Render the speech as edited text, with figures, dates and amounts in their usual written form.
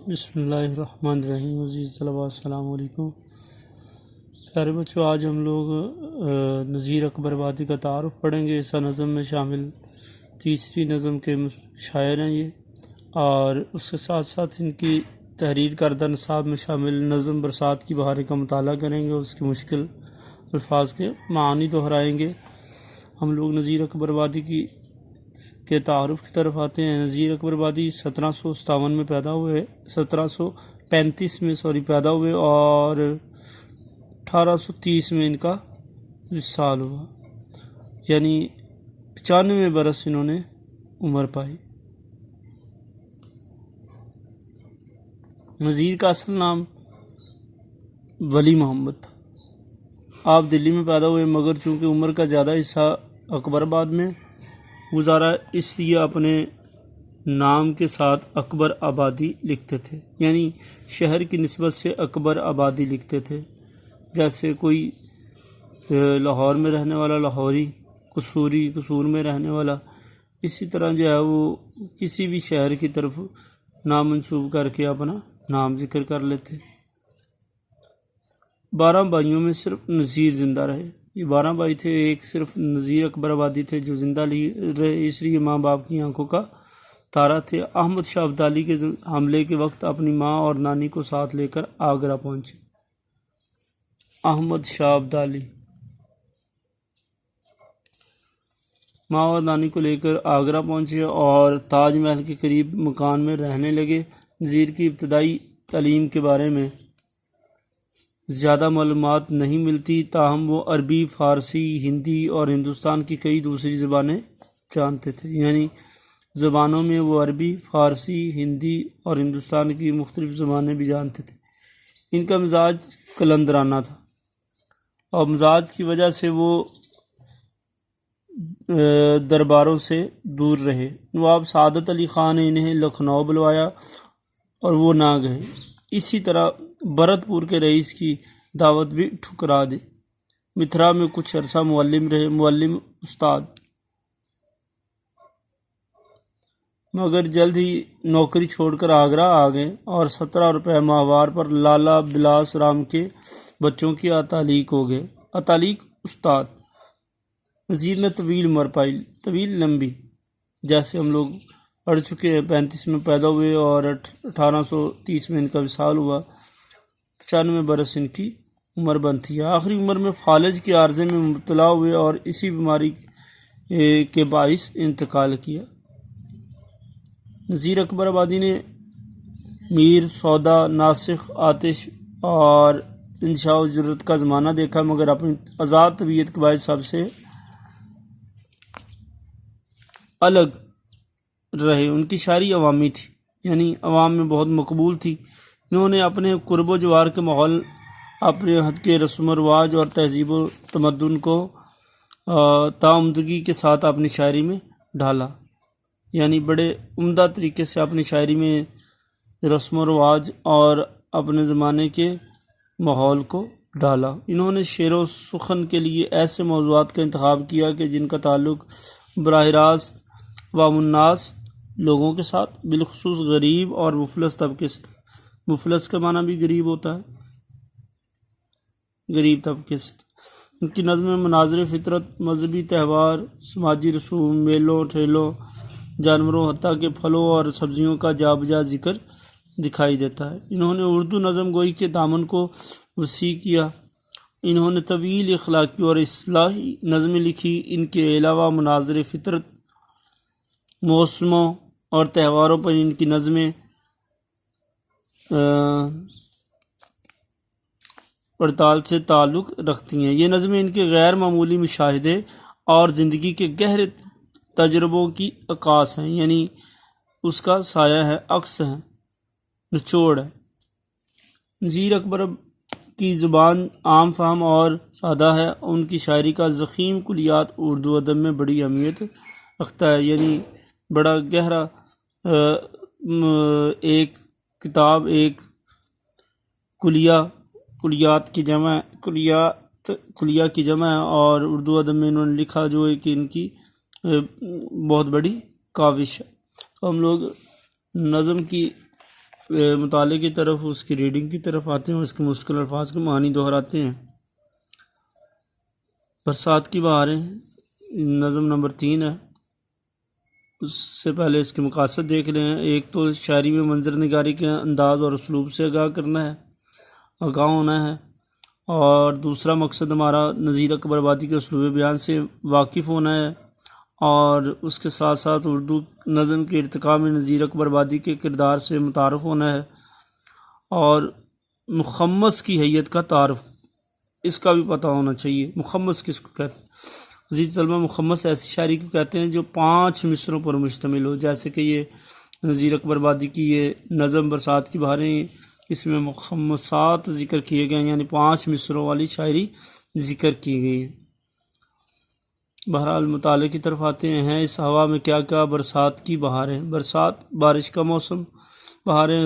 بسم اللہ الرحمن الرحیم۔ عزیز طلباء السلام علیکم۔ پیارے بچوں، آج ہم لوگ نذیر اکبر آبادی کا تعارف پڑھیں گے۔ اس نظم میں شامل تیسری نظم کے شاعر ہیں یہ، اور اس کے ساتھ ساتھ ان کی تحریر کردہ نصاب میں شامل نظم برسات کی بہاریں کا مطالعہ کریں گے، اس کے مشکل الفاظ کے معانی دہرائیں گے۔ ہم لوگ نذیر اکبر آبادی کے تعارف کی طرف آتے ہیں۔ نذیر اکبر آبادی 1757 میں پیدا ہوئے، 1735 میں پیدا ہوئے، اور 1830 میں ان کا وصال ہوا، یعنی 95 برس انہوں نے عمر پائی۔ نذیر کا اصل نام ولی محمد تھا۔ آپ دلی میں پیدا ہوئے، مگر چونکہ عمر کا زیادہ حصہ اکبر آباد میں گزارا، اس لیے اپنے نام کے ساتھ اکبر آبادی لکھتے تھے، یعنی شہر کی نسبت سے اکبر آبادی لکھتے تھے۔ جیسے کوئی لاہور میں رہنے والا لاہوری، قصور میں رہنے والا، اسی طرح جو ہے وہ کسی بھی شہر کی طرف نام منسوب کر کے اپنا نام ذکر کر لیتے۔ 12 بھائیوں میں صرف نذیر زندہ رہے۔ یہ 12 بھائی تھے، ایک صرف نذیر اکبر آبادی تھے جو زندہ رہے، اس لیے ماں باپ کی آنکھوں کا تارا تھے۔ احمد شاہ ابدالی کے حملے کے وقت اپنی ماں اور نانی کو ساتھ لے کر آگرہ پہنچے۔ احمد شاہ ابدالی ماں اور نانی کو لے کر آگرہ پہنچے اور تاج محل کے قریب مکان میں رہنے لگے۔ نذیر کی ابتدائی تعلیم کے بارے میں زیادہ معلومات نہیں ملتی، تاہم وہ عربی، فارسی، ہندی اور ہندوستان کی کئی دوسری زبانیں جانتے تھے، یعنی زبانوں میں وہ عربی، فارسی، ہندی اور ہندوستان کی مختلف زبانیں بھی جانتے تھے۔ ان کا مزاج قلندرانہ تھا، اور مزاج کی وجہ سے وہ درباروں سے دور رہے۔ نواب سعادت علی خان نے انہیں لکھنؤ بلوایا اور وہ نہ گئے۔ اسی طرح بھرت پور کے رئیس کی دعوت بھی ٹھکرا دی۔ متھرا میں کچھ عرصہ معلم رہے، معلم استاد، مگر جلد ہی نوکری چھوڑ کر آگرہ آ گئے اور 17 روپے ماہوار پر لالا بلاس رام کے بچوں کی اتالیق ہو گئے۔ اتالیق استاد۔ نذیر نے طویل عمر پائی، طویل لمبی، جیسے ہم لوگ پڑھ چکے ہیں۔ 35 میں پیدا ہوئے اور 1830 میں ان کا وصال ہوا۔ 95 برس ان کی عمر بنتی ہے۔ آخری عمر میں فالج کے عارضے میں مبتلا ہوئے اور اسی بیماری کے باعث انتقال کیا۔ نذیر اکبر آبادی نے میر، سودا، ناسخ، آتش اور انشاء و جرت کا زمانہ دیکھا، مگر اپنی آزاد طبیعت کے باعث سب سے الگ رہے۔ ان کی شاعری عوامی تھی، یعنی عوام میں بہت مقبول تھی۔ انہوں نے اپنے قرب و جوار کے ماحول، اپنے حد کے رسم و رواج اور تہذیب و تمدن کو تعمدگی کے ساتھ اپنی شاعری میں ڈھالا، یعنی بڑے عمدہ طریقے سے اپنی شاعری میں رسم و رواج اور اپنے زمانے کے ماحول کو ڈالا۔ انہوں نے شعر و سخن کے لیے ایسے موضوعات کا انتخاب کیا کہ جن کا تعلق براہ راست عوام الناس لوگوں کے ساتھ، بالخصوص غریب اور مفلس طبقے سے تھا۔ مفلس کا معنی بھی غریب ہوتا ہے، غریب طبقے سے تھا۔ ان کی نظم میں مناظر فطرت، مذہبی تہوار، سماجی رسوم، میلوں ٹھیلوں، جانوروں حتیٰ کہ پھلوں اور سبزیوں کا جا بجا ذکر دکھائی دیتا ہے۔ انہوں نے اردو نظم گوئی کے دامن کو وسیع کیا۔ انہوں نے طویل اخلاقی اور اصلاحی نظمیں لکھی۔ ان کے علاوہ مناظر فطرت، موسموں اور تہواروں پر ان کی نظمیں پڑتال سے تعلق رکھتی ہیں۔ یہ نظمیں ان کے غیر معمولی مشاہدے اور زندگی کے گہرے تجربوں کی عکاس ہیں، یعنی اس کا سایہ ہے، عکس ہے، نچوڑ ہے۔ نذیر اکبر کی زبان عام فہم اور سادہ ہے۔ ان کی شاعری کا ضخیم کلیات اردو ادب میں بڑی اہمیت رکھتا ہے، یعنی بڑا گہرا ایک کتاب، ایک کلیات کی جمع ہے، اور اردو ادب میں انہوں نے لکھا جو ہے کہ ان کی بہت بڑی کاوش ہے۔ تو ہم لوگ نظم کی مطالعے کی طرف، اس کی ریڈنگ کی طرف آتے ہیں اور اس کے مشکل الفاظ کے معنی دہراتے ہیں۔ برسات کی بہاریں نظم نمبر 3 ہے۔ اس سے پہلے اس کے مقاصد دیکھ لیں۔ ایک تو شاعری میں منظر نگاری کے انداز اور اسلوب سے آگاہ ہونا ہے، اور دوسرا مقصد ہمارا نذیر اکبر آبادی کے اسلوب بیان سے واقف ہونا ہے، اور اس کے ساتھ ساتھ اردو نظم کے ارتقاء میں نذیر اکبر آبادی کے کردار سے متعارف ہونا ہے، اور مخمس کی حیت کا تعارف اس کا بھی پتہ ہونا چاہیے۔ مخمس کس کو کہتے ہیں؟ عزیز طلبہ، مخمس ایسی شاعری کو کہتے ہیں جو 5 مصروں پر مشتمل ہو، جیسے کہ یہ نذیر اکبر آبادی کی یہ نظم برسات کی بہاریں، اس میں مخمسات ذکر کیے گئے ہیں، یعنی 5 مصروں والی شاعری ذکر کی گئی ہے۔ بہرحال مطالعے کی طرف آتے ہیں۔ اس ہوا میں کیا کیا برسات کی بہاریں۔ برسات بارش کا موسم، بہاریں